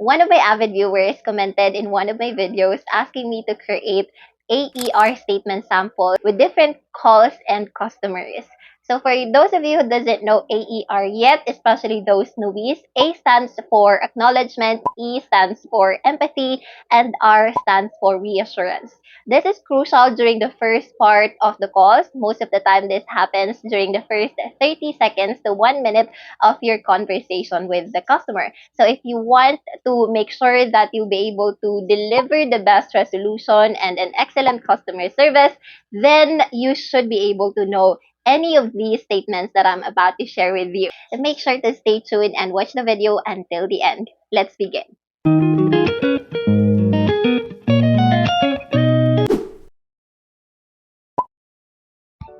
One of my avid viewers commented in one of my videos asking me to create AER statement sample with different calls and customers. So for those of you who doesn't know AER yet, especially those newbies, A stands for acknowledgement, E stands for empathy, and R stands for reassurance. This is crucial during the first part of the calls. Most of the time, this happens during the first 30 seconds to 1 minute of your conversation with the customer. So if you want to make sure that you'll be able to deliver the best resolution and an excellent customer service, then you should be able to know any of these statements that I'm about to share with you. And make sure to stay tuned and watch the video until the end. Let's begin.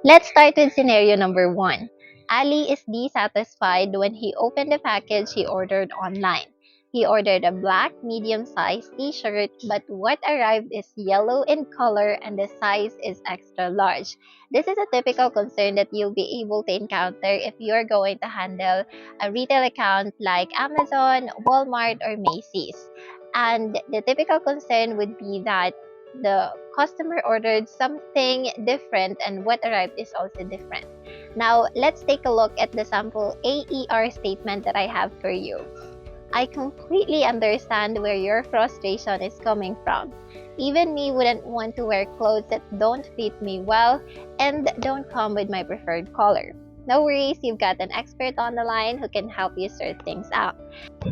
Let's start with scenario number 1. Ali is dissatisfied when he opened the package he ordered online. He ordered a black medium-sized t-shirt, but what arrived is yellow in color and the size is extra large. This is a typical concern that you'll be able to encounter if you're going to handle a retail account like Amazon, Walmart, or Macy's. And the typical concern would be that the customer ordered something different and what arrived is also different. Now, let's take a look at the sample AER statement that I have for you. I completely understand where your frustration is coming from. Even me wouldn't want to wear clothes that don't fit me well and don't come with my preferred color. No worries, you've got an expert on the line who can help you sort things out.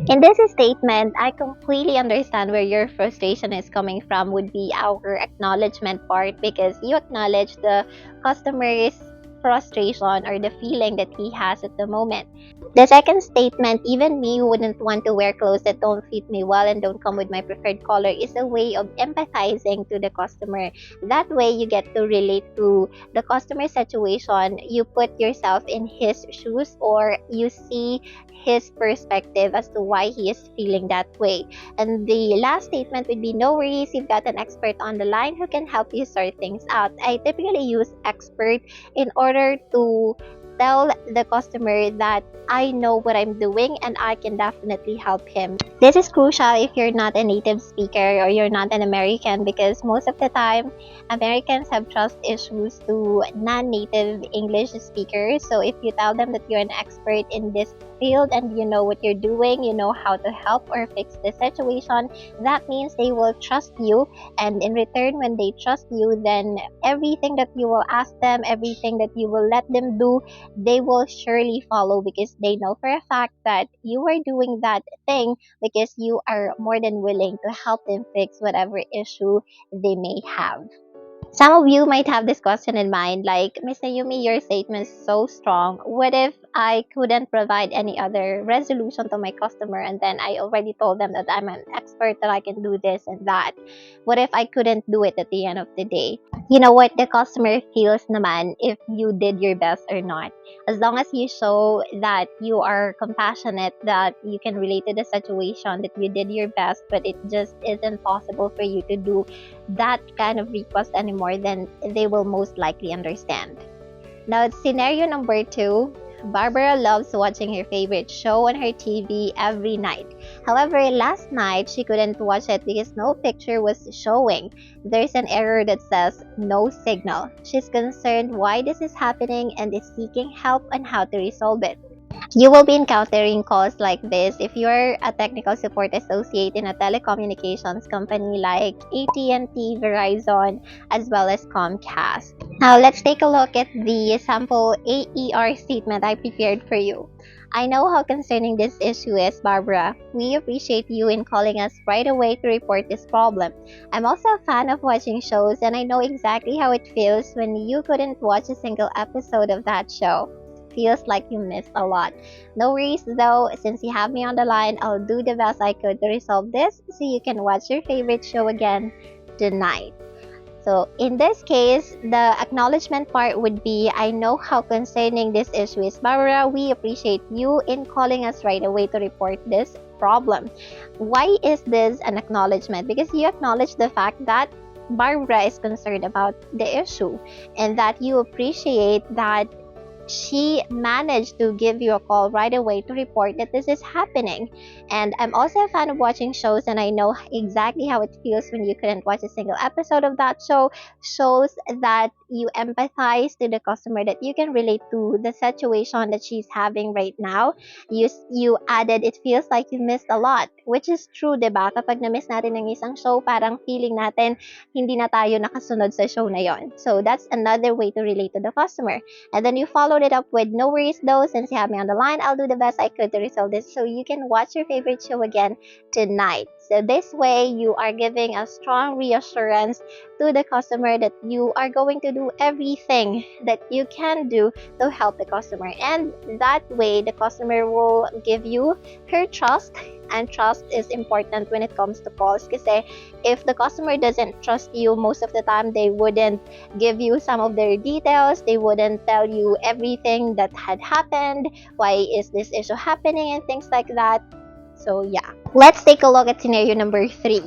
In this statement, I completely understand where your frustration is coming from would be our acknowledgement part, because you acknowledge the customer's frustration or the feeling that he has at the moment. The second statement, even me who wouldn't want to wear clothes that don't fit me well and don't come with my preferred color, is a way of empathizing to the customer. That way you get to relate to the customer's situation. You put yourself in his shoes, or you see his perspective as to why he is feeling that way. And the last statement would be, no worries, you've got an expert on the line who can help you sort things out. I typically use expert in order to tell the customer that I know what I'm doing and I can definitely help him. This is crucial if you're not a native speaker or you're not an American, because most of the time Americans have trust issues to non-native English speakers. So if you tell them that you're an expert in this field and you know what you're doing, you know how to help or fix the situation, that means they will trust you. And in return, when they trust you, then everything that you will ask them, everything that you will let them do, they will surely follow, because they know for a fact that you are doing that thing because you are more than willing to help them fix whatever issue they may have. Some of you might have this question in mind, like, Miss Nayumi, your statement is so strong. What if I couldn't provide any other resolution to my customer, and then I already told them that I'm an expert, that I can do this and that? What if I couldn't do it at the end of the day? You know what? The customer feels naman if you did your best or not. As long as you show that you are compassionate, that you can relate to the situation, that you did your best, but it just isn't possible for you to do that kind of request anymore, then they will most likely understand. Now, scenario number 2. Barbara loves watching her favorite show on her TV every night. However, last night she couldn't watch it because no picture was showing. There's an error that says no signal. She's concerned why this is happening and is seeking help on how to resolve it. You will be encountering calls like this if you are a technical support associate in a telecommunications company like AT&T, Verizon, as well as Comcast. Now, let's take a look at the sample AER statement I prepared for you. I know how concerning this issue is, Barbara. We appreciate you in calling us right away to report this problem. I'm also a fan of watching shows, and I know exactly how it feels when you couldn't watch a single episode of that show. Feels like you missed a lot. No worries though, since you have me on the line, I'll do the best I could to resolve this so you can watch your favorite show again tonight. So in this case, the acknowledgement part would be, I know how concerning this issue is, Barbara. We appreciate you in calling us right away to report this problem. Why is this an acknowledgement? Because you acknowledge the fact that Barbara is concerned about the issue and that you appreciate that she managed to give you a call right away to report that this is happening. And I'm also a fan of watching shows, and I know exactly how it feels when you couldn't watch a single episode of that show. Shows that you empathize to the customer, that you can relate to the situation that she's having right now. You added, it feels like you missed a lot, which is true, diba? Kapag na-miss natin ng isang show, parang feeling natin hindi na tayo nakasunod sa show na yon. So that's another way to relate to the customer. And then you followed it up with, no worries though, since you have me on the line, I'll do the best I could to resolve this so you can watch your favorite show again tonight. So this way, you are giving a strong reassurance to the customer that you are going to do everything that you can do to help the customer. And that way, the customer will give you her trust. And trust is important when it comes to calls, kasi if the customer doesn't trust you, most of the time they wouldn't give you some of their details, they wouldn't tell you everything that had happened, why is this issue happening, and things like that. So yeah, let's take a look at scenario number 3.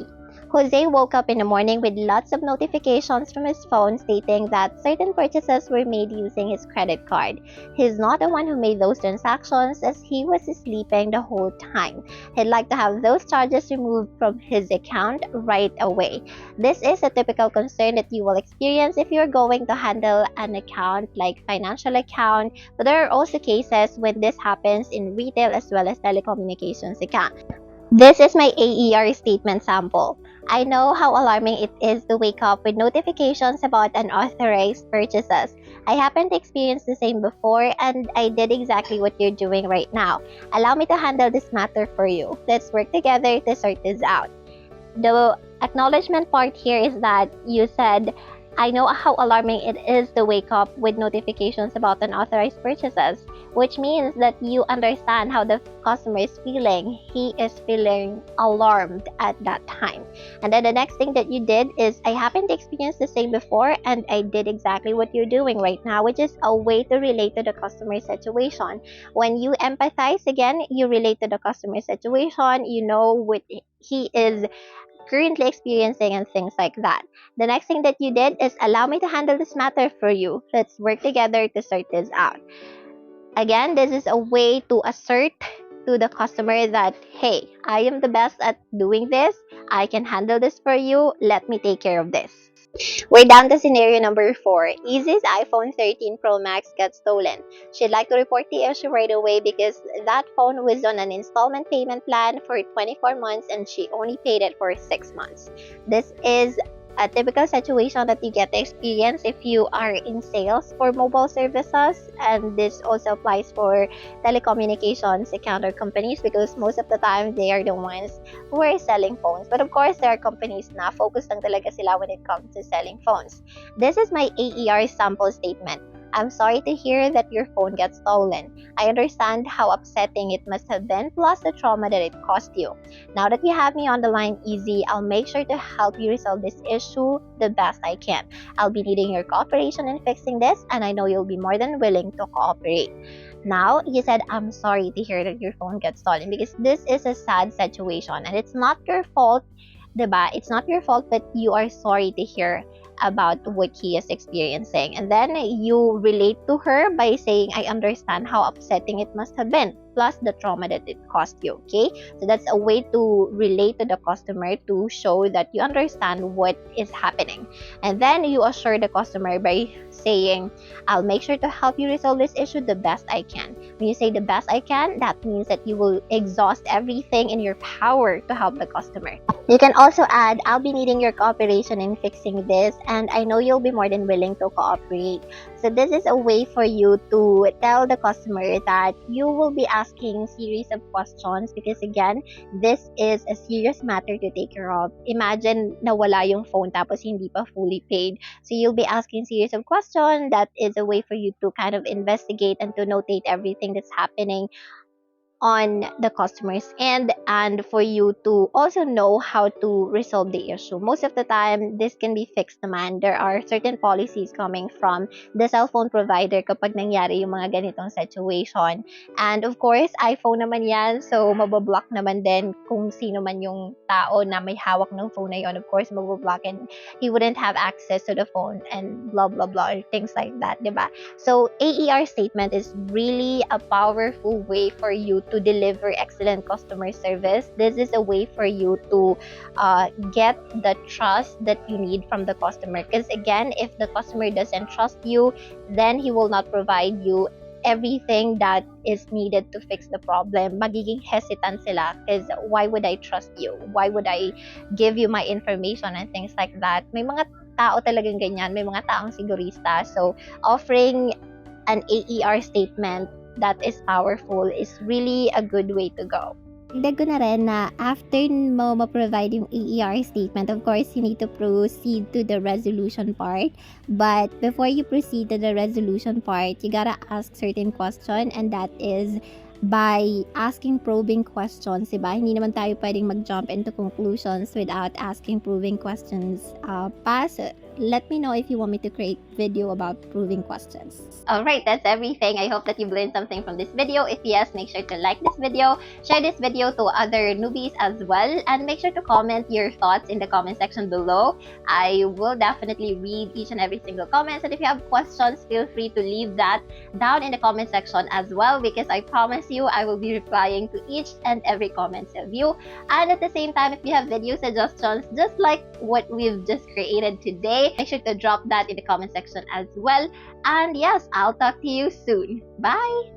Jose woke up in the morning with lots of notifications from his phone stating that certain purchases were made using his credit card. He's not the one who made those transactions, as he was sleeping the whole time. He'd like to have those charges removed from his account right away. This is a typical concern that you will experience if you're going to handle an account like financial account, but there are also cases when this happens in retail as well as telecommunications account. This is my A.E.R statement sample. I know how alarming it is to wake up with notifications about unauthorized purchases. I happened to experience the same before, and I did exactly what you're doing right now. Allow me to handle this matter for you. Let's work together to sort this out. The acknowledgement part here is that you said, I know how alarming it is to wake up with notifications about unauthorized purchases, which means that you understand how the customer is feeling. He is feeling alarmed at that time. And then the next thing that you did is, I happened to experience the same before, and I did exactly what you're doing right now, which is a way to relate to the customer situation. When you empathize, again, you relate to the customer situation, you know what he is currently experiencing and things like that. The next thing that you did is, allow me to handle this matter for you. Let's work together to sort this out. Again, this is a way to assert to the customer that, hey, I am the best at doing this. I can handle this for you. Let me take care of this. We're down to scenario number 4. Easy's iPhone 13 Pro Max got stolen. She'd like to report the issue right away because that phone was on an installment payment plan for 24 months and she only paid it for 6 months. This is a typical situation that you get to experience if you are in sales for mobile services, and this also applies for telecommunications account or companies, because most of the time they are the ones who are selling phones. But of course, there are companies na focus lang talaga sila when it comes to selling phones. This is my A.E.R sample statement. I'm sorry to hear that your phone got stolen. I understand how upsetting it must have been, plus the trauma that it caused you. Now that you have me on the line, Easy, I'll make sure to help you resolve this issue the best I can. I'll be needing your cooperation in fixing this, and I know you'll be more than willing to cooperate. Now, you said, I'm sorry to hear that your phone got stolen, because this is a sad situation and it's not your fault, diba? It's not your fault, but you are sorry to hear about what he is experiencing. And then you relate to her by saying, I understand how upsetting it must have been, plus the trauma that it caused you. Okay, so that's a way to relate to the customer, to show that you understand what is happening. And then you assure the customer by saying, I'll make sure to help you resolve this issue the best I can. When you say the best I can, that means that you will exhaust everything in your power to help the customer. You can also add, I'll be needing your cooperation in fixing this, and I know you'll be more than willing to cooperate. So this is a way for you to tell the customer that you will be asking series of questions, because again, this is a serious matter to take care of. Imagine nawala yung phone tapos hindi pa fully paid. So you'll be asking series of questions. That is a way for you to kind of investigate and to notate everything that's happening on the customer's end, and for you to also know how to resolve the issue. Most of the time, this can be fixed naman. There are certain policies coming from the cellphone provider kapag nangyari yung mga ganitong situation. And of course, iPhone naman yan, so mabablock naman din kung sino man yung tao na may hawak ng phone na yun. Of course, mabablock, and he wouldn't have access to the phone and blah blah blah, or things like that, diba? So AER statement is really a powerful way for you to deliver excellent customer service. This is a way for you to get the trust that you need from the customer. Because again, if the customer doesn't trust you, then he will not provide you everything that is needed to fix the problem. Magiging hesitant sila because why would I trust you? Why would I give you my information and things like that? May mga tao talagang ganyan. May mga taong sigurista. So, offering an AER statement that is powerful is really a good way to go. Dagdag ko na rin na after mo ma-provide yung AER statement, of course, you need to proceed to the resolution part. But before you proceed to the resolution part, you gotta ask certain question, and that is by asking probing questions, diba? Hindi naman tayo pwedeng mag-jump into conclusions without asking probing questions. Let me know if you want me to create video about proving questions. Alright, that's everything. I hope that you've learned something from this video. If yes, make sure to like this video, share this video to other newbies as well, and make sure to comment your thoughts in the comment section below. I will definitely read each and every single comment, and if you have questions, feel free to leave that down in the comment section as well, because I promise you I will be replying to each and every comment of you. And at the same time, if you have video suggestions just like what we've just created today, make sure to drop that in the comment section as well. And yes, I'll talk to you soon. Bye!